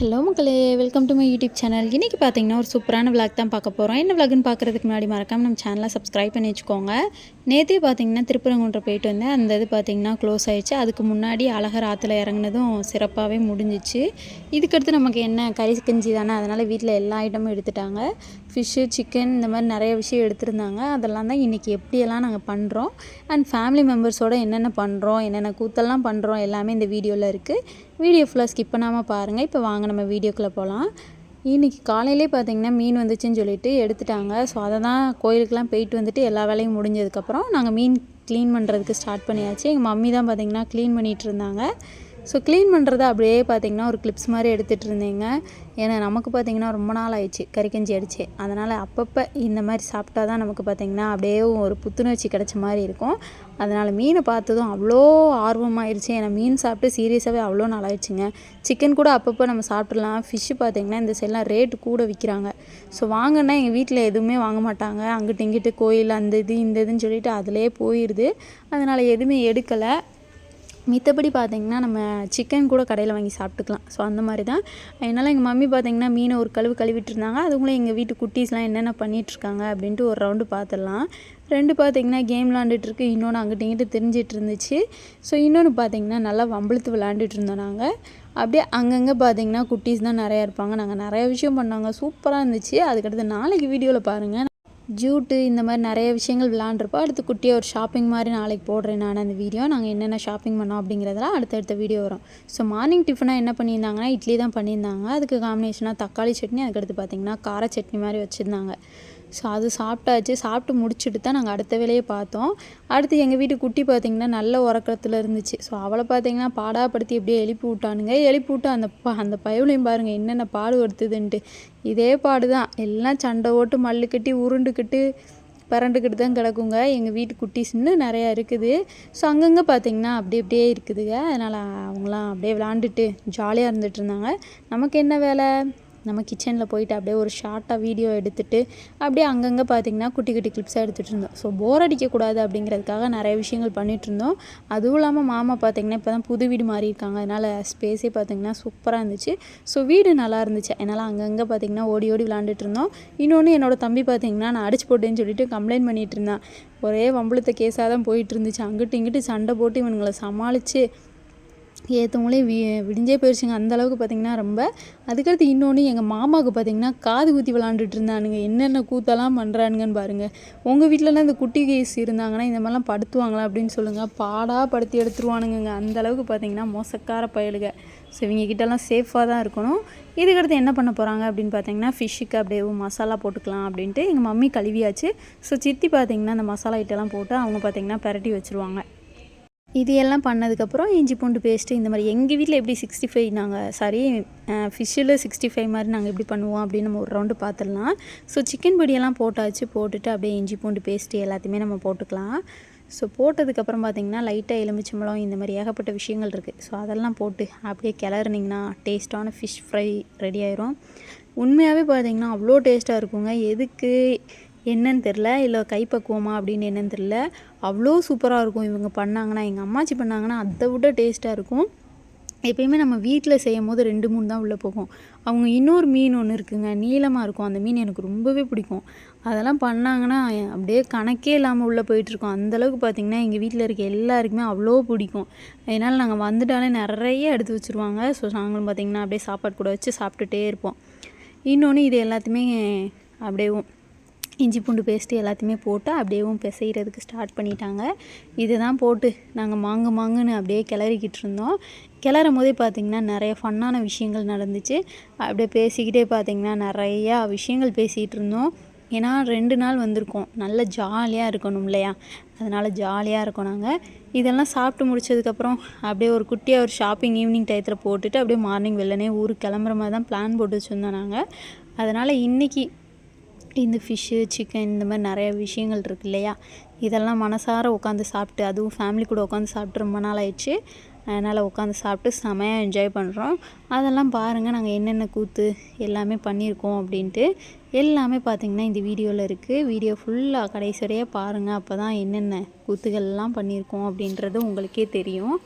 Hello மக்களே, welcome to my YouTube channel. இன்றைக்கி பார்த்தீங்கன்னா ஒரு சூப்பரான விளாக் தான் பார்க்க போகிறோம். என்ன விளாக்னு பார்க்குறதுக்கு முன்னாடி மறக்காமல் நம்ம சேனலை சப்ஸ்கிரைப் பண்ணி வச்சுக்கோங்க. நேற்றே பார்த்தீங்கன்னா திருப்பரங்குன்றம் போயிட்டு வந்தேன். அந்த இது பார்த்தீங்கன்னா க்ளோஸ் ஆகிடுச்சு. அதுக்கு முன்னாடி அழகர் ஆற்றுல இறங்குனதும் சிறப்பாகவே முடிஞ்சிச்சு. இதுக்கடுத்து நமக்கு என்ன கறி கஞ்சி தானே, அதனால் வீட்டில் எல்லா ஐட்டமும் எடுத்துட்டாங்க. ஃபிஷ்ஷு, சிக்கன் இந்த மாதிரி நிறைய விஷயம் எடுத்துருந்தாங்க. அதெல்லாம் தான் இன்றைக்கி எப்படியெல்லாம் நாங்கள் பண்ணுறோம் அண்ட் ஃபேமிலி மெம்பர்ஸோடு என்னென்ன பண்ணுறோம், என்னென்ன கூத்தெல்லாம் பண்ணுறோம் எல்லாமே இந்த வீடியோவில் இருக்குது. வீடியோ ஃபுல்லாக ஸ்கிப் பண்ணாமல் பாருங்கள். இப்போ வாங்க நம்ம வீடியோக்குள்ளே போகலாம். இன்றைக்கி காலையிலே பார்த்திங்கன்னா மீன் வந்துச்சுன்னு சொல்லிட்டு எடுத்துட்டாங்க. ஸோ அதை தான் கோயிலுக்கெலாம் போயிட்டு வந்துட்டு எல்லா வேலையும் முடிஞ்சதுக்கப்புறம் நாங்கள் மீன் க்ளீன் பண்ணுறதுக்கு ஸ்டார்ட் பண்ணியாச்சு. எங்கள் மம்மி தான் பார்த்திங்கன்னா க்ளீன் பண்ணிகிட்டு இருந்தாங்க. ஸோ க்ளீன் பண்ணுறத அப்படியே பார்த்திங்கன்னா ஒரு கிளிப்ஸ் மாதிரி எடுத்துகிட்டு இருந்தேங்க. ஏன்னா நமக்கு பார்த்திங்கன்னா ரொம்ப நாள் ஆயிடுச்சு கறி கஞ்சி அடிச்சு. அதனால் அப்பப்போ இந்த மாதிரி சாப்பிட்டா தான் நமக்கு பார்த்திங்கன்னா அப்படியே ஒரு புத்துணர்ச்சி கிடச்ச மாதிரி இருக்கும். அதனால் மீனை பார்த்ததும் அவ்வளோ ஆர்வமாகிடுச்சு. ஏன்னா மீன் சாப்பிட்டு சீரியஸாகவே அவ்வளோ நாள் ஆயிடுச்சுங்க. சிக்கன் கூட அப்பப்போ நம்ம சாப்பிட்றலாம். ஃபிஷ்ஷு பார்த்திங்கன்னா இந்த சைட்லாம் ரேட்டு கூட விற்கிறாங்க. ஸோ வாங்கன்னா எங்கள் வீட்டில் எதுவுமே வாங்க மாட்டாங்க. அங்கிட்டு இங்கிட்டு கோயில் அந்த இது இந்த இதுன்னு சொல்லிட்டு அதிலே போயிடுது. அதனால் எதுவுமே எடுக்கலை. மித்தபடி பார்த்திங்கன்னா நம்ம சிக்கன் கூட கடையில் வாங்கி சாப்பிட்டுக்கலாம். ஸோ அந்த மாதிரி தான். அதனால் எங்கள் மம்மி பார்த்திங்கன்னா மீனை ஒரு கழுவிட்டு இருந்தாங்க. அதுக்குள்ளே எங்கள் வீட்டு குட்டீஸ்லாம் என்னென்ன பண்ணிகிட்ருக்காங்க அப்படின்ட்டு ஒரு ரவுண்டு பார்த்துடலாம். ரெண்டு பார்த்திங்கன்னா கேம் விளாண்டுட்டுருக்கு, இன்னொன்று அங்கிட்ட இங்கிட்ட தெரிஞ்சிட்டு இருந்துச்சு. ஸோ இன்னொன்று பார்த்திங்கன்னா நல்லா வம்பிழுத்து விளாண்டுட்டு இருந்தோம் நாங்கள். அப்படியே அங்கங்கே பார்த்திங்கன்னா குட்டீஸ் தான் நிறையா இருப்பாங்க. நாங்கள் நிறைய விஷயம் பண்ணாங்க, சூப்பராக இருந்துச்சு. அதுக்கடுத்து நாளைக்கு வீடியோவில் பாருங்கள். ஜூட்டு இந்த மாதிரி நிறைய விஷயங்கள் விளாண்டுருப்போம். அடுத்து குட்டியாக ஒரு ஷாப்பிங் மாதிரி நாளைக்கு போடுறேன் நான் அந்த வீடியோ. நாங்கள் என்னென்ன ஷாப்பிங் பண்ணோம் அப்படிங்கிறதெல்லாம் அடுத்தடுத்த வீடியோ வரும். ஸோ மார்னிங் டிஃபனாக என்ன பண்ணியிருந்தாங்கன்னா இட்லி தான் பண்ணியிருந்தாங்க. அதுக்கு காம்பினேஷனாக தக்காளி சட்னி, அதுக்கடுத்து பார்த்திங்கன்னா கார சட்னி மாதிரி வச்சுருந்தாங்க. ஸோ அது சாப்பிட்டாச்சு. சாப்பிட்டு முடிச்சுட்டு தான் நாங்கள் அடுத்த வேலையை பார்த்தோம். அடுத்து எங்கள் வீட்டு குட்டி பார்த்திங்கன்னா நல்ல உறக்கத்தில் இருந்துச்சு. ஸோ அவளை பார்த்திங்கன்னா பாடாப்படுத்தி எப்படியே எழுப்பி விட்டானுங்க. எழுப்பி விட்டு அந்த பயவுலையும் பாருங்கள் என்னென்ன பாடு வருத்துதுன்ட்டு. இதே பாடு தான். எல்லாம் சண்டை ஓட்டு மல்லு கட்டி உருண்டுக்கிட்டு பரண்டுக்கிட்டு தான் கிடக்குங்க. எங்கள் வீட்டு குட்டீஸ் இன்னும் நிறையா இருக்குது. ஸோ அங்கங்கே பார்த்திங்கன்னா அப்படியே இருக்குதுங்க. அதனால் அவங்களாம் அப்படியே விளாண்டுட்டு ஜாலியாக இருந்துகிட்டு இருந்தாங்க. நமக்கு என்ன வேலை, நம்ம கிச்சனில் போயிட்டு அப்படியே ஒரு ஷார்ட்டாக வீடியோ எடுத்துகிட்டு அப்படியே அங்கங்கே பார்த்திங்கன்னா குட்டி குட்டி கிளிப்ஸாக எடுத்துகிட்டு இருந்தோம். ஸோ போர் அடிக்கக்கூடாது அப்படிங்கிறதுக்காக நிறைய விஷயங்கள் பண்ணிகிட்ருந்தோம். அதுவும் இல்லாமல் மாமா பார்த்திங்கன்னா இப்போ தான் புது வீடு மாறி இருக்காங்க. அதனால் ஸ்பேஸே பார்த்திங்கன்னா சூப்பராக இருந்துச்சு. ஸோ வீடு நல்லா இருந்துச்சு. அதனால் அங்கங்கே பார்த்திங்கன்னா ஓடி ஓடி விளாண்டுட்டு இருந்தோம். இன்னொன்று என்னோடய தம்பி பார்த்திங்கன்னா நான் அடிச்சு போட்டேன்னு சொல்லிட்டு கம்ப்ளைண்ட் பண்ணிகிட்டு இருந்தான். ஒரே வம்புழுத்த கேஸாக தான் போயிட்டு இருந்துச்சு. அங்கிட்டு இங்கிட்டு சண்டை போட்டு இவனுங்களை சமாளித்து ஏற்றவங்களே விடிஞ்சே போயிடுச்சுங்க. அந்தளவுக்கு பார்த்திங்கன்னா ரொம்ப. அதுக்கடுத்து இன்னொன்று எங்கள் மாமாவுக்கு பார்த்திங்கன்னா காது குத்தி விளாண்டுட்டு இருந்தானுங்க. என்னென்ன கூத்தெல்லாம் பண்ணுறானுங்கன்னு பாருங்கள். உங்கள் வீட்டிலலாம் இந்த குட்டி கேஸ் இருந்தாங்கன்னா இந்த மாதிரிலாம் படுத்துவாங்களா அப்படின்னு சொல்லுங்கள். பாடாக படுத்தி எடுத்துருவானுங்க. அந்தளவுக்கு பார்த்திங்கன்னா மோசக்கார பயலுக. ஸோ இவங்ககிட்டலாம் சேஃபாக தான் இருக்கணும். இதுக்கடுத்து என்ன பண்ண போகிறாங்க அப்படின்னு பார்த்திங்கன்னா ஃபிஷ்ஷுக்கு அப்படியே மசாலா போட்டுக்கலாம் அப்படின்ட்டு எங்கள் மம்மி கழுவியாச்சு. ஸோ சித்தி பார்த்திங்கன்னா அந்த மசாலா ஐட்டெல்லாம் போட்டு அவங்க பார்த்திங்கன்னா பெரட்டி வச்சுருவாங்க. இது எல்லாம் பண்ணதுக்கப்புறம் இஞ்சி பூண்டு பேஸ்ட்டு இந்த மாதிரி எங்கள் வீட்டில் எப்படி 65 ஃபிஷ்ஷில் 65 மாதிரி நாங்கள் எப்படி பண்ணுவோம் அப்படின்னு நம்ம ஒரு ரவுண்டு பார்த்துடலாம். ஸோ சிக்கன் பொடியெல்லாம் போட்டாச்சு. போட்டுட்டு அப்படியே இஞ்சி பூண்டு பேஸ்ட்டு எல்லாத்தையுமே நம்ம போட்டுக்கலாம். ஸோ போட்டதுக்கப்புறம் பார்த்திங்கன்னா லைட்டாக எலுமிச்சம்பழம் இந்த மாதிரி ஏகப்பட்ட விஷயங்கள் இருக்குது. ஸோ அதெல்லாம் போட்டு அப்படியே கிளறினிங்கன்னா டேஸ்ட்டான ஃபிஷ் ஃப்ரை ரெடி ஆயிரும். உண்மையாகவே பார்த்திங்கன்னா அவ்வளோ டேஸ்ட்டாக இருக்குங்க. எதுக்கு என்னன்னு தெரில, இல்லை கைப்பக்குவமா அப்படின்னு என்னன்னு தெரில, அவ்வளோ சூப்பராக இருக்கும். இவங்க பண்ணாங்கன்னா, எங்கள் அம்மாச்சி பண்ணாங்கன்னா அதை விட டேஸ்ட்டாக இருக்கும். எப்பயுமே நம்ம வீட்டில் செய்யும் போது 2-3 தான் உள்ளே போகும். அவங்க இன்னொரு மீன் ஒன்று இருக்குங்க, நீளமாக இருக்கும். அந்த மீன் எனக்கு ரொம்பவே பிடிக்கும். அதெல்லாம் பண்ணாங்கன்னா அப்படியே கணக்கே இல்லாமல் உள்ளே போயிட்டுருக்கோம். அந்தளவுக்கு பார்த்திங்கன்னா எங்கள் வீட்டில் இருக்க எல்லாருக்குமே அவ்வளோ பிடிக்கும். அதனால் நாங்கள் வந்துட்டாலே நிறைய எடுத்து வச்சுருவாங்க. ஸோ நாங்களும் பார்த்திங்கன்னா அப்படியே சாப்பாடு கூட வச்சு சாப்பிட்டுட்டே இருப்போம். இன்னொன்று இது எல்லாத்தையுமே அப்படியே இஞ்சி பூண்டு பேஸ்ட்டு எல்லாத்தையுமே போட்டு அப்படியேவும் பிசைகிறதுக்கு ஸ்டார்ட் பண்ணிட்டாங்க. இது தான் போட்டு நாங்கள் மாங்குன்னு அப்படியே கிளறிக்கிட்டு இருந்தோம். கிளறும் போதே பார்த்திங்கன்னா நிறைய ஃபன்னான விஷயங்கள் நடந்துச்சு. அப்படியே பேசிக்கிட்டே பார்த்திங்கன்னா நிறையா விஷயங்கள் பேசிகிட்டு இருந்தோம். ஏன்னா 2 நாள் வந்திருக்கோம், நல்ல ஜாலியாக இருக்கணும் இல்லையா, அதனால் ஜாலியாக இருக்கோம் நாங்கள். இதெல்லாம் சாப்பிட்டு முடிச்சதுக்கப்புறம் அப்படியே ஒரு குட்டியாக ஒரு ஷாப்பிங் ஈவினிங் டயத்தில் போட்டுட்டு அப்படியே மார்னிங் வெள்ளனே ஊருக்கு கிளம்புற மாதிரி தான் பிளான் போட்டு வச்சுருந்தோம் நாங்கள். அதனால் இன்றைக்கி இந்த ஃபிஷ்ஷு, சிக்கன் இந்த மாதிரி நிறைய விஷயங்கள் இருக்குது இல்லையா, இதெல்லாம் மனசார உட்காந்து சாப்பிட்டு, அதுவும் ஃபேமிலி கூட உட்காந்து சாப்பிட்டு ரொம்ப நாள் ஆயிடுச்சு. அதனால் உட்காந்து சாப்பிட்டு செமையாக என்ஜாய் பண்ணுறோம். அதெல்லாம் பாருங்கள் நாங்கள் என்னென்ன கூத்து எல்லாமே பண்ணியிருக்கோம் அப்படின்ட்டு எல்லாமே பார்த்திங்கன்னா இந்த வீடியோவில் இருக்குது. வீடியோ ஃபுல்லாக கடைசி வரையாக பாருங்கள். அப்போ தான் என்னென்ன கூத்துகள்லாம் பண்ணியிருக்கோம் அப்படின்றது உங்களுக்கே தெரியும்.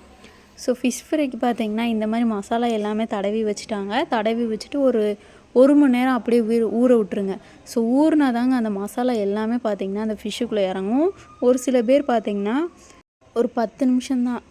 ஸோ ஃபிஷ் ஃப்ரைக்கு பார்த்திங்கன்னா இந்த மாதிரி மசாலா எல்லாமே தடவி வச்சுட்டாங்க. தடவி வச்சுட்டு ஒரு 1 மணி நேரம் அப்படியே ஊற விட்டுருங்க. ஸோ ஊறினா தாங்க அந்த மசாலா எல்லாமே பார்த்திங்கன்னா அந்த ஃபிஷ்ஷுக்குள்ளே இறங்கும். ஒரு சில பேர் பார்த்திங்கன்னா ஒரு 10 நிமிஷம் தான்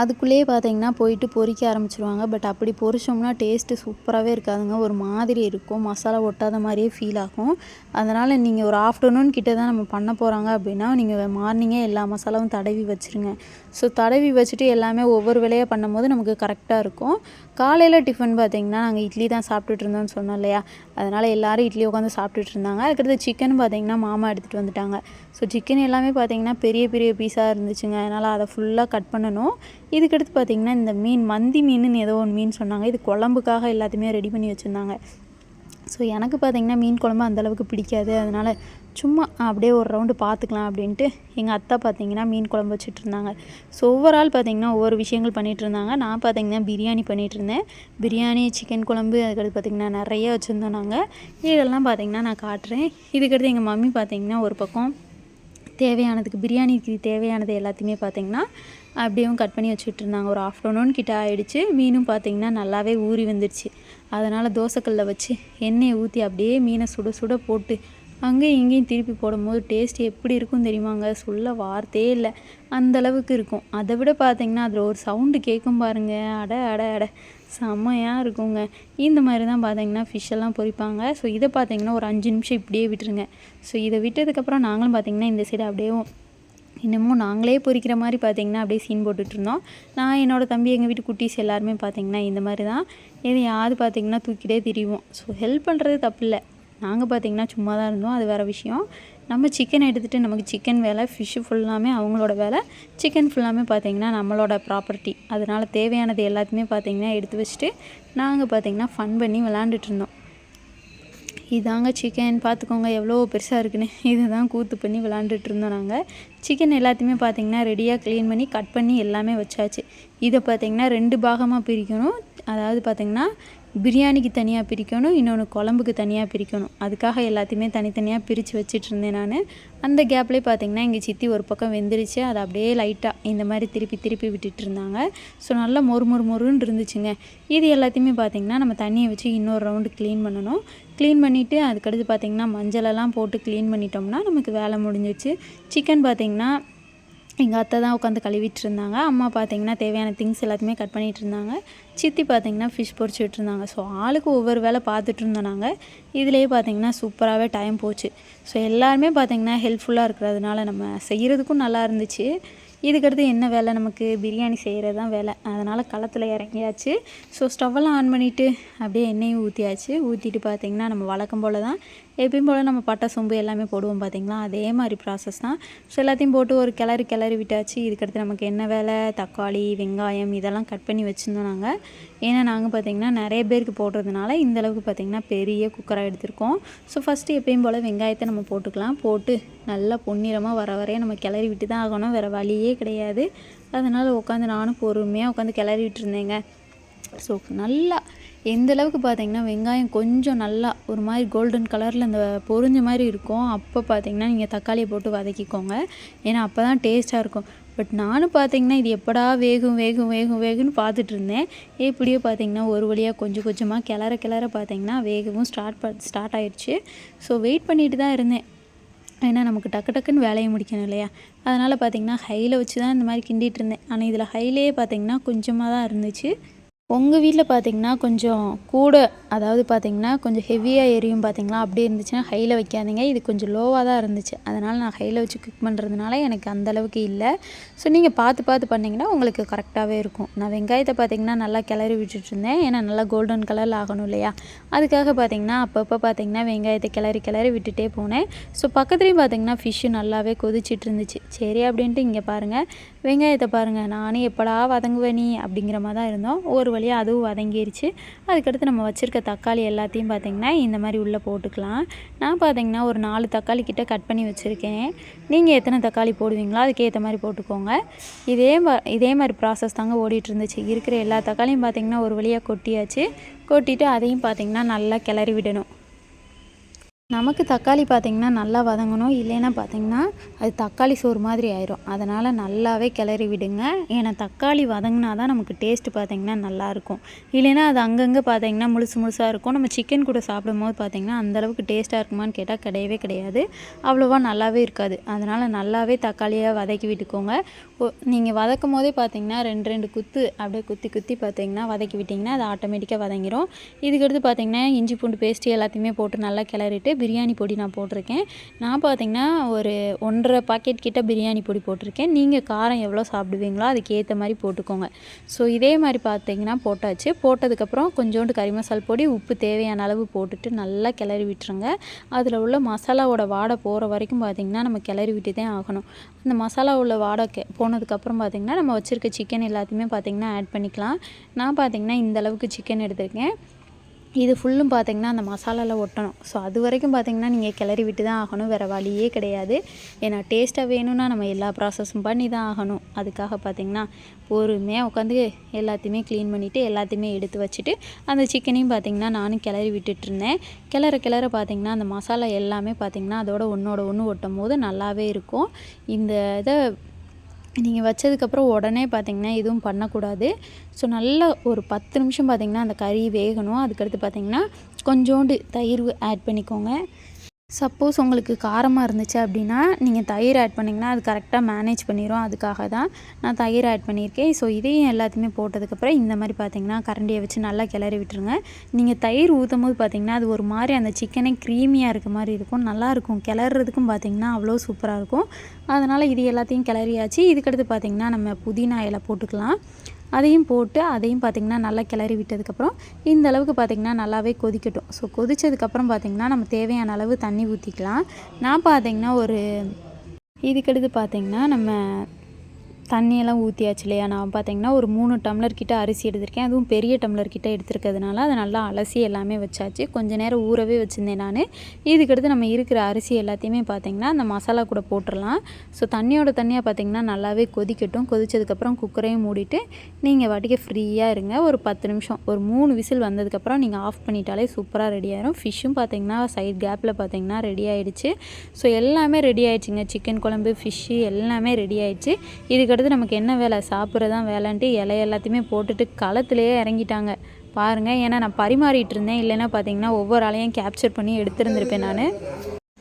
அதுக்குள்ளேயே பார்த்திங்கன்னா போயிட்டு பொரிக்க ஆரம்பிச்சிருவாங்க. பட் அப்படி பொரிச்சோம்னா டேஸ்ட்டு சூப்பராகவே இருக்காதுங்க. ஒரு மாதிரி இருக்கும், மசாலா ஒட்டாத மாதிரியே ஃபீல் ஆகும். அதனால் நீங்கள் ஒரு ஆஃப்டர்நூன் கிட்ட தான் நம்ம பண்ண போகிறாங்க அப்படின்னா நீங்கள் மார்னிங்கே எல்லா மசாலாவும் தடவி வச்சுருங்க. ஸோ தடவி வச்சுட்டு எல்லாமே ஒவ்வொரு வேலையாக பண்ணும்போது நமக்கு கரெக்டாக இருக்கும். காலையில் டிஃபன் பார்த்திங்கன்னா நாங்கள் இட்லி தான் சாப்பிட்டுட்டு இருந்தோம்னு சொன்னோம் இல்லையா, அதனால் எல்லோரும் இட்லி உட்காந்து சாப்பிட்டுட்டு இருந்தாங்க. அதுக்கடுத்து சிக்கன் பார்த்திங்கன்னா மாமா எடுத்துகிட்டு வந்துட்டாங்க. ஸோ சிக்கன் எல்லாமே பார்த்திங்கன்னா பெரிய பெரிய பீஸாக இருந்துச்சுங்க. அதனால் அதை ஃபுல்லாக கட் பண்ணணும். இதுக்கடுத்து பார்த்திங்கன்னா இந்த மீன் மந்தி மீனுன்னு ஏதோ ஒன்று மீன் சொன்னாங்க. இது குழம்புக்காக எல்லாத்தையுமே ரெடி பண்ணி வச்சுருந்தாங்க. ஸோ எனக்கு பார்த்திங்கன்னா மீன் குழம்பு அந்தளவுக்கு பிடிக்காது. அதனால் சும்மா அப்படியே ஒரு ரவுண்டு பார்த்துக்கலாம் அப்படின்ட்டு எங்கள் அத்தை பார்த்திங்கன்னா மீன் குழம்பு வச்சுட்ருந்தாங்க. ஸோ ஒவ்வொரு ஆள் பார்த்திங்கன்னா ஒவ்வொரு விஷயங்கள் பண்ணிகிட்ருந்தாங்க. நான் பார்த்திங்கன்னா பிரியாணி பண்ணிகிட்ருந்தேன். பிரியாணி, சிக்கன் குழம்பு, அதுக்கடுத்து பார்த்திங்கன்னா நிறைய வச்சுருந்தோம் நாங்கள். இதெல்லாம் பார்த்திங்கன்னா நான் காட்டுறேன். இதுக்கடுத்து எங்கள் மம்மி பார்த்திங்கன்னா ஒரு பக்கம் தேவையானதுக்கு பிரியாணிக்கு தேவையானது எல்லாத்தையுமே பார்த்திங்கன்னா அப்படியும் கட் பண்ணி வச்சுட்ருந்தாங்க. ஒரு ஆஃப்டர்நூன் கிட்ட ஆகிடுச்சு. மீனும் பார்த்திங்கன்னா நல்லாவே ஊறி வந்துடுச்சு. அதனால் தோசைக்கல்லில் வச்சு எண்ணெயை ஊற்றி அப்படியே மீனை சுட சுட போட்டு அங்கேயும் இங்கேயும் திருப்பி போடும்போது டேஸ்ட் எப்படி இருக்கும் தெரியுமாங்க, சொல்ல வார்த்தையே இல்லை, அந்தளவுக்கு இருக்கும். அதை விட பார்த்திங்கன்னா அதில் ஒரு சவுண்டு கேட்கும் பாருங்கள், அட அட அட செம்மையாக இருக்குங்க. இந்த மாதிரி தான் பார்த்திங்கன்னா ஃபிஷ்ஷெல்லாம் பொரிப்பாங்க. ஸோ இதை பார்த்திங்கன்னா ஒரு 5 நிமிஷம் இப்படியே விட்டுருங்க. ஸோ இதை விட்டதுக்கப்புறம் நாங்களும் பார்த்திங்கன்னா இந்த சைடு அப்படியே இன்னமும் நாங்களே பொரிக்கிற மாதிரி பார்த்திங்கன்னா அப்படியே சீன் போட்டுட்ருந்தோம். நான் என்னோடய தம்பி, எங்கள் வீட்டு குட்டீஸ் எல்லாருமே பார்த்திங்கன்னா இந்த மாதிரி தான் எதையாவது பார்த்திங்கன்னா தூக்கிட்டே திரிவோம். ஸோ ஹெல்ப் பண்ணுறது தப்பில்லை. நாங்கள் பார்த்திங்கன்னா சும்மா தான் இருந்தோம், அது வேறு விஷயம். நம்ம சிக்கன் எடுத்துகிட்டு நமக்கு சிக்கன் வேலை, ஃபிஷ்ஷு ஃபுல்லாமே அவங்களோட வேலை, சிக்கன் ஃபுல்லாமே பார்த்திங்கன்னா நம்மளோட ப்ராப்பர்ட்டி. அதனால் தேவையானது எல்லாத்தையுமே பார்த்திங்கன்னா எடுத்து வச்சுட்டு நாங்கள் பார்த்திங்கன்னா ஃபன் பண்ணி விளாண்டுட்ருந்தோம். இதாங்க சிக்கன் பார்த்துக்கோங்க எவ்வளோ பெருசாக இருக்குன்னு. இது தான் கூத்து பண்ணி விளாண்டுட்ருந்தோம் நாங்கள். சிக்கன் எல்லாத்தையுமே பார்த்திங்கன்னா ரெடியாக க்ளீன் பண்ணி கட் பண்ணி எல்லாமே வச்சாச்சு. இதை பார்த்திங்கன்னா 2 பாகமாக பிரிக்கணும். அதாவது பார்த்திங்கன்னா பிரியாணிக்கு தனியாக பிரிக்கணும், இன்னொன்று குழம்புக்கு தனியாக பிரிக்கணும். அதுக்காக எல்லாத்தையுமே தனித்தனியாக பிரித்து வச்சிட்ருந்தேன் நான். அந்த கேப்லேயே பார்த்திங்கன்னா எங்கள் சித்தி ஒரு பக்கம் வெந்துருச்சு. அதை அப்படியே லைட்டாக இந்த மாதிரி திருப்பி திருப்பி விட்டுட்டு இருந்தாங்க. ஸோ நல்லா மொறுன்னு இருந்துச்சுங்க. இது எல்லாத்தையுமே பார்த்திங்கன்னா நம்ம தண்ணியை வச்சு இன்னொரு ரவுண்டு க்ளீன் பண்ணணும். க்ளீன் பண்ணிவிட்டு அதுக்கடுத்து பார்த்திங்கன்னா மஞ்சளெல்லாம் போட்டு க்ளீன் பண்ணிட்டோம்னா நமக்கு வேலை முடிஞ்சிச்சு. சிக்கன் பார்த்திங்கன்னா எங்கள் அத்தை தான் உட்காந்து கழுவிட்டு இருந்தாங்க. அம்மா பார்த்திங்கன்னா தேவையான திங்ஸ் எல்லாத்தையுமே கட் பண்ணிகிட்டு இருந்தாங்க. சித்தி பார்த்திங்கன்னா ஃபிஷ் பொரிச்சுட்டு இருந்தாங்க. ஸோ ஆளுக்கு ஒவ்வொரு வேலை பார்த்துட்டு இருந்தோம் நாங்கள். இதிலேயே பார்த்திங்கன்னா சூப்பராகவே டைம் போச்சு. ஸோ எல்லாருமே பார்த்திங்கன்னா ஹெல்ப்ஃபுல்லாக இருக்கிறதுனால நம்ம செய்கிறதுக்கும் நல்லா இருந்துச்சு. இதுக்கடுத்து என்ன வேலை, நமக்கு பிரியாணி செய்கிறது தான் வேலை. அதனால் களத்தில் இறங்கியாச்சு. ஸோ ஸ்டவ்வெல்லாம் ஆன் பண்ணிவிட்டு அப்படியே எண்ணெயும் ஊற்றியாச்சு. ஊற்றிட்டு பார்த்திங்கன்னா நம்ம வழக்கம் போல் தான் எப்பயும் போல் நம்ம பட்டை, சோம்பு எல்லாமே போடுவோம் பார்த்திங்களா, அதே மாதிரி ப்ராசஸ் தான். ஸோ எல்லாத்தையும் போட்டு ஒரு கிளறி விட்டாச்சு. இதுக்கடுத்து நமக்கு என்ன வேலை, தக்காளி, வெங்காயம் இதெல்லாம் கட் பண்ணி வச்சுருந்தோம் நாங்கள். ஏன்னா நாங்கள் பார்த்திங்கன்னா நிறைய பேருக்கு போடுறதுனால இந்தளவுக்கு பார்த்திங்கன்னா பெரிய குக்கராக எடுத்திருக்கோம். ஸோ ஃபஸ்ட்டு எப்பயும் போல் வெங்காயத்தை நம்ம போட்டுக்கலாம். போட்டு நல்லா பொன்னிறமாக வர வரைய நம்ம கிளறி விட்டு தான் ஆகணும், வேறு வழியே கிடையாது. அதனால் உட்காந்து நானும் பொறுமையாக உட்காந்து கிளறி விட்டுருந்தேங்க. ஸோ நல்லா எந்தளவுக்கு பார்த்திங்கன்னா வெங்காயம் கொஞ்சம் நல்லா ஒரு மாதிரி கோல்டன் கலரில் இந்த பொரிஞ்ச மாதிரி இருக்கும். அப்போ பார்த்திங்கன்னா நீங்கள் தக்காளியை போட்டு வதக்கிக்கோங்க. ஏன்னா அப்போ தான் டேஸ்ட்டாக இருக்கும். பட் நானும் பார்த்திங்கன்னா இது எப்படா வேகும்னு பார்த்துட்டு இருந்தேன். எப்படியோ பார்த்திங்கன்னா ஒரு வழியாக கொஞ்சம் கொஞ்சமாக கிளற பார்த்திங்கன்னா வேகவும் ஸ்டார்ட் ஆகிடுச்சு. ஸோ வெயிட் பண்ணிட்டு தான் இருந்தேன். ஏன்னா நமக்கு டக்குன்னு வேலையை முடிக்கணும் இல்லையா, அதனால் பார்த்திங்கன்னா ஹையில் வச்சு தான் இந்த மாதிரி கிண்டிகிட்டு இருந்தேன். ஆனால் இதில் ஹையிலே பார்த்திங்கன்னா கொஞ்சமாக தான் இருந்துச்சு. உங்கள் வீட்டில் பார்த்திங்கன்னா கொஞ்சம் கூட, அதாவது பார்த்திங்கன்னா கொஞ்சம் ஹெவியாக எரியும் பார்த்திங்களா, அப்படி இருந்துச்சுன்னா ஹையில் வைக்காதீங்க. இது கொஞ்சம் லோவாக தான் இருந்துச்சு. அதனால் நான் ஹையில் வச்சு குக் பண்ணுறதுனால எனக்கு அந்தளவுக்கு இல்லை. ஸோ நீங்கள் பார்த்து பண்ணிங்கன்னா உங்களுக்கு கரெக்டாகவே இருக்கும். நான் வெங்காயத்தை பார்த்திங்கன்னா நல்லா கிளறி விட்டுட்டு இருந்தேன். ஏன்னா நல்லா கோல்டன் கலரில் ஆகணும் இல்லையா, அதுக்காக பார்த்திங்கன்னா அப்பப்போ பார்த்திங்கன்னா வெங்காயத்தை கிளறி விட்டுட்டே போனேன். ஸோ பக்கத்துலேயும் பார்த்திங்கன்னா ஃபிஷ்ஷு நல்லாவே கொதிச்சிட்டு இருந்துச்சு. சரி அப்படின்ட்டு இங்கே பாருங்கள் வெங்காயத்தை பாருங்கள், நானே எப்படா வதங்குவேன் நீ அப்படிங்கிற மாதிரி தான் இருந்தோம். ஒரு வழியாக அதுவும் வதங்கிருச்சு. அதுக்கடுத்து நம்ம வச்சுருக்க தக்காளி எல்லாத்தையும் பார்த்திங்கன்னா இந்த மாதிரி உள்ளே போட்டுக்கலாம். நான் பார்த்திங்கன்னா ஒரு 4 தக்காளி கிட்ட கட் பண்ணி வச்சுருக்கேன். நீங்கள் எத்தனை தக்காளி போடுவீங்களோ அதுக்கேற்ற மாதிரி போட்டுக்கோங்க. இதே மாதிரி ப்ராசஸ் தாங்க ஓடிட்டு இருந்துச்சு. இருக்கிற எல்லா தக்காளியும் பார்த்திங்கன்னா ஒரு வழியாக கொட்டியாச்சு. கொட்டிட்டு அதையும் பார்த்திங்கன்னா நல்லா கிளறி விடணும். நமக்கு தக்காளி பார்த்திங்கன்னா நல்லா வதங்கணும், இல்லைன்னா பார்த்திங்கன்னா அது தக்காளி சோறு மாதிரி ஆயிரும். அதனால் நல்லாவே கிளறி விடுங்க. ஏன்னா தக்காளி வதங்கினா தான் நமக்கு டேஸ்ட்டு பார்த்திங்கன்னா நல்லாயிருக்கும். இல்லைன்னா அது அங்கங்கே பார்த்திங்கன்னா முழுசு முழுசாக இருக்கும். நம்ம சிக்கன் கூட சாப்பிடும்போது பார்த்திங்கன்னா அந்தளவுக்கு டேஸ்ட்டாக இருக்குமான்னு கேட்டால் கிடையவே கிடையாது. அவ்வளோவா நல்லாவே இருக்காது. அதனால் நல்லாவே தக்காளியை வதக்கி விட்டுக்கோங்க. நீங்கள் வதக்கும் போதே பார்த்திங்கன்னா 2 குத்து அப்படியே குத்தி குத்தி பார்த்திங்கன்னா வதக்கி விட்டிங்கன்னா அது ஆட்டோமேட்டிக்காக வதங்கிடும். இதுக்கடுத்து பார்த்திங்கன்னா இஞ்சி பூண்டு பேஸ்ட்டு எல்லாத்தையுமே போட்டு நல்லா கிளறிட்டு பிரியாணி பொடி நான் போட்டிருக்கேன். நான் பார்த்திங்கன்னா ஒரு 1.5 பாக்கெட் கிட்ட பிரியாணி பொடி போட்டிருக்கேன். நீங்கள் காரம் எவ்வளோ சாப்பிடுவீங்களோ அதுக்கேற்ற மாதிரி போட்டுக்கோங்க. ஸோ இதே மாதிரி பார்த்திங்கன்னா போட்டாச்சு. போட்டதுக்கப்புறம் கொஞ்சோண்டு கறி மசால் பொடி, உப்பு தேவையான அளவு போட்டுட்டு நல்லா கிளறி விட்டுருங்க. அதில் உள்ள மசாலாவோட வாடை போகிற வரைக்கும் பார்த்திங்கன்னா நம்ம கிளறி விட்டு தான் ஆகணும். அந்த மசாலா உள்ள வாடை போனதுக்கப்புறம் பார்த்திங்கன்னா நம்ம வச்சுருக்க சிக்கன் எல்லாத்தையுமே பார்த்திங்கன்னா ஆட் பண்ணிக்கலாம். நான் பார்த்திங்கன்னா இந்த அளவுக்கு சிக்கன் எடுத்திருக்கேன். இது ஃபுல்லும் பார்த்திங்கன்னா அந்த மசாலாவில் ஒட்டணும். ஸோ அது வரைக்கும் பார்த்திங்கன்னா நீங்கள் கிளறி விட்டு தான் ஆகணும். வேறு வழியே கிடையாது. ஏன்னா டேஸ்ட்டாக வேணும்னா நம்ம எல்லா ப்ராசஸும் பண்ணி தான் ஆகணும். அதுக்காக பார்த்திங்கன்னா பொறுமையாக உட்காந்து எல்லாத்தையுமே க்ளீன் பண்ணிவிட்டு எல்லாத்தையுமே எடுத்து வச்சுட்டு அந்த சிக்கனையும் பார்த்திங்கன்னா நானும் கிளறி விட்டுட்டுருந்தேன். கிளற பார்த்திங்கன்னா அந்த மசாலா எல்லாமே பார்த்திங்கன்னா அதோட ஒன்றோட ஒன்று ஒட்டும் போது நல்லாவே இருக்கும். இந்த இதை நீங்கள் வச்சதுக்கப்புறம் உடனே பார்த்திங்கன்னா எதுவும் பண்ணக்கூடாது. ஸோ நல்லா ஒரு 10 நிமிஷம் பார்த்திங்கன்னா அந்த கறி வேகணும். அதுக்கடுத்து பார்த்திங்கன்னா கொஞ்சோண்டு தயிர் ஆட் பண்ணிக்கோங்க. சப்போஸ் உங்களுக்கு காரமாக இருந்துச்சு அப்படின்னா நீங்கள் தயிர் ஆட் பண்ணிங்கன்னா அது கரெக்டாக மேனேஜ் பண்ணிடும். அதுக்காக தான் நான் தயிர் ஆட் பண்ணியிருக்கேன். ஸோ இதையும் எல்லாத்தையுமே போட்டதுக்கப்புறம் இந்த மாதிரி பார்த்திங்கன்னா கரண்டியை வச்சு நல்லா கிளறி விட்டுருங்க. நீங்கள் தயிர் ஊற்றும் போது பார்த்திங்கன்னா அது ஒரு மாதிரி அந்த சிக்கனே க்ரீமியாக இருக்க மாதிரி இருக்கும். நல்லாயிருக்கும். கிளறதுக்கும் பார்த்திங்கன்னா அவ்வளோ சூப்பராக இருக்கும். அதனால் இது எல்லாத்தையும் கிளறியாச்சு. இதுக்கடுத்து பார்த்திங்கன்னா நம்ம புதினா இலை போட்டுக்கலாம். அதையும் போட்டு அதையும் பார்த்திங்கன்னா நல்லா கிளறி விட்டதுக்கப்புறம் இந்த அளவுக்கு பார்த்திங்கன்னா நல்லாவே கொதிக்கட்டும். ஸோ கொதித்ததுக்கப்புறம் பார்த்திங்கன்னா நம்ம தேவையான அளவு தண்ணி ஊற்றிக்கலாம். நான் பார்த்திங்கன்னா இதுக்கடுத்து பார்த்திங்கன்னா நம்ம தண்ணியெல்லாம் ஊற்றியாச்சு இல்லையா. நான் பார்த்திங்கன்னா ஒரு 3 டம்ளர் கிட்ட அரிசி எடுத்திருக்கேன். அதுவும் பெரிய டம்ளர் கிட்ட எடுத்துருக்கிறதுனால அதை நல்லா அலசி எல்லாமே வச்சாச்சு. கொஞ்சம் நேரம் ஊறவே வச்சுருந்தேன் நான். இதுக்கடுத்து நம்ம இருக்கிற அரிசி எல்லாத்தையுமே பார்த்திங்கன்னா அந்த மசாலா கூட போட்டுடலாம். ஸோ தண்ணியாக பார்த்திங்கன்னா நல்லாவே கொதிக்கட்டும். கொதித்ததுக்கப்புறம் குக்கரையும் மூடிட்டு நீங்கள் வாட்டிக்கு ஃப்ரீயாக இருங்க. ஒரு 10 நிமிஷம் ஒரு 3 விசில் வந்ததுக்கப்புறம் நீங்கள் ஆஃப் பண்ணிட்டாலே சூப்பராக ரெடி ஆயிரும். ஃபிஷ்ஷும் பார்த்திங்கன்னா சைட் கேப்பில் பார்த்திங்கன்னா ரெடி ஆகிடுச்சு. ஸோ எல்லாமே ரெடி ஆகிடுச்சிங்க. சிக்கன் குழம்பு, ஃபிஷ்ஷு எல்லாமே ரெடி ஆகிடுச்சு. இதுக்கடுத்து நமக்கு என்ன வேலை, சாப்பிட்றதான் வேலைன்ட்டு இலை எல்லாத்தையுமே போட்டுட்டு களத்துலேயே இறங்கிட்டாங்க பாருங்கள். ஏன்னா நான் பரிமாறிட்டு இருந்தேன். இல்லைன்னா பார்த்திங்கன்னா ஒவ்வொரு ஆளையும் கேப்சர் பண்ணி எடுத்துருந்துருப்பேன் நான்.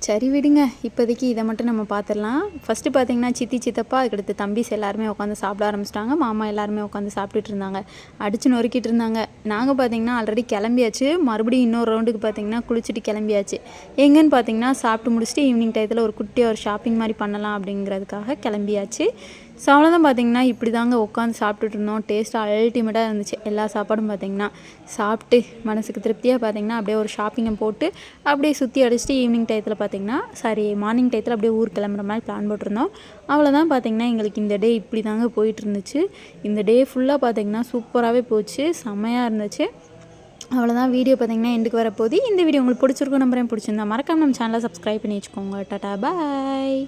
சரி விடுங்க, இப்போதைக்கு இதை மட்டும் நம்ம பார்த்துடலாம். ஃபஸ்ட்டு பார்த்திங்கன்னா சித்தி, சித்தப்பா, அதுக்கடுத்து தம்பிஸ் எல்லாருமே உட்காந்து சாப்பிட ஆரம்பிச்சிட்டாங்க. மாமா எல்லாருமே உட்காந்து சாப்பிட்டுட்டு இருந்தாங்க. அடித்து நொறுக்கிட்டு இருந்தாங்க. நாங்கள் பார்த்திங்கன்னா ஆல்ரெடி கிளம்பியாச்சு. மறுபடியும் இன்னொரு ரவுண்டுக்கு பார்த்திங்கன்னா குளிச்சுட்டு கிளம்பியாச்சு. எங்கேன்னு பார்த்திங்கன்னா சாப்பிட்டு முடிச்சுட்டு ஈவினிங் டயத்தில் ஒரு குட்டியாக ஒரு ஷாப்பிங் மாதிரி பண்ணலாம் அப்படிங்கிறதுக்காக கிளம்பியாச்சு. ஸோ அவ்வளோதான் பார்த்திங்கன்னா இப்படி தாங்க உட்காந்து சாப்பிட்டுட்டு இருந்தோம். டேஸ்ட்டாக அல்டிமேட்டாக இருந்துச்சு. எல்லா சாப்பாடும் பார்த்திங்கன்னா சாப்பிட்டு மனசுக்கு திருப்தியாக பார்த்திங்கன்னா அப்படியே ஒரு ஷாப்பிங்கை போட்டு அப்படியே சுற்றி அடிச்சுட்டு ஈவினிங் டயத்தில் பார்த்திங்கன்னா மார்னிங் டயத்தில் அப்படியே ஊர் கிளம்புற மாதிரி பிளான் போட்டிருந்தோம். அவ்வளோதான் பார்த்திங்கன்னா எங்களுக்கு இந்த டே இப்படி தாங்க போயிட்டு இருந்துச்சு. இந்த டே ஃபுல்லாக பார்த்திங்கன்னா சூப்பராகவே போச்சு. செம்மையாக இருந்துச்சு. அவ்வளோதான் வீடியோ பார்த்திங்கன்னா எண்டுக்கு வரப்போகுது. இந்த வீடியோ உங்களுக்கு பிடிச்சிருக்கும் நம்புறேன். பிடிச்சிருந்தா மறக்காம நம்ம சேனலை சப்ஸ்கிரைப் பண்ணி வச்சுக்கோங்க. டாடா பாய்.